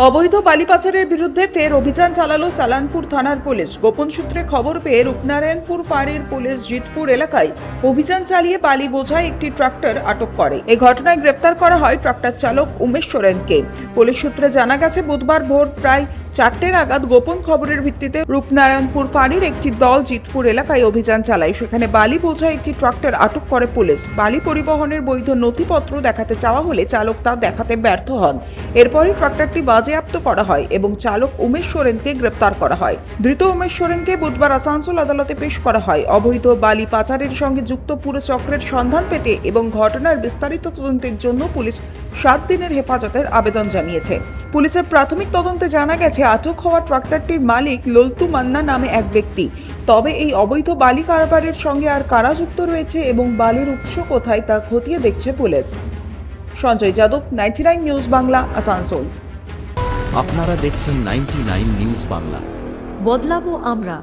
অবৈধ বালি পাচারের বিরুদ্ধে ফের অভিযান চালালো সালানপুর থানার পুলিশ। গোপন সূত্রে খবর পেয়ে রূপনারায়ণপুর ফাঁড়ির পুলিশ জিতপুর এলাকায় অভিযান চালিয়ে বালি বোঝাই একটি ট্রাক্টর আটক করে। এই ঘটনায় গ্রেফতার করা হয় ট্রাক্টর চালক উমেশ সোরেনকে। পুলিশ সূত্রে জানা গেছে, বুধবার ভোর প্রায় 4টে নাগাদ গোপন খবরের ভিত্তিতে রূপনারায়ণপুর ফাঁড়ির একটি দল জিতপুর এলাকায় অভিযান চালায়। সেখানে বালি বোঝাই একটি ট্রাক্টর আটক করে পুলিশ। বালি পরিবহনের বৈধ নথিপত্র দেখাতে চাওয়া হলে চালক তা দেখাতে ব্যর্থ হন। এরপরই ট্রাক্টরটি বাজেয়াপ্ত করা হয় এবং চালক উমেশ সোরেনকে গ্রেপ্তার করা হয়। ধৃত উমেশ সোরেনকে বুধবার আসানসোল আদালতে পেশ করা হয়। অবৈধ বালি পাচারের সঙ্গে যুক্ত পুরো চক্রের সন্ধান পেতে এবং ঘটনার বিস্তারিত তদন্তের জন্য পুলিশ 7 দিনের হেফাজতের আবেদন জানিয়েছে। পুলিশের প্রাথমিক তদন্তে জানা গেছে, আটক হওয়া ট্রাক্টরটির মালিক ললতু মান্না নামে এক ব্যক্তি। তবে এই অবৈধ বালি কারবারের সঙ্গে আর কারা যুক্ত রয়েছে এবং বালির উৎস কোথায় তা খতিয়ে দেখছে পুলিশ। সঞ্জয় যাদব, 99 নিউজ বাংলা, আসানসোল। আপনারা দেখছেন 99 নিউজ বাংলা। বদলাবো আমরা।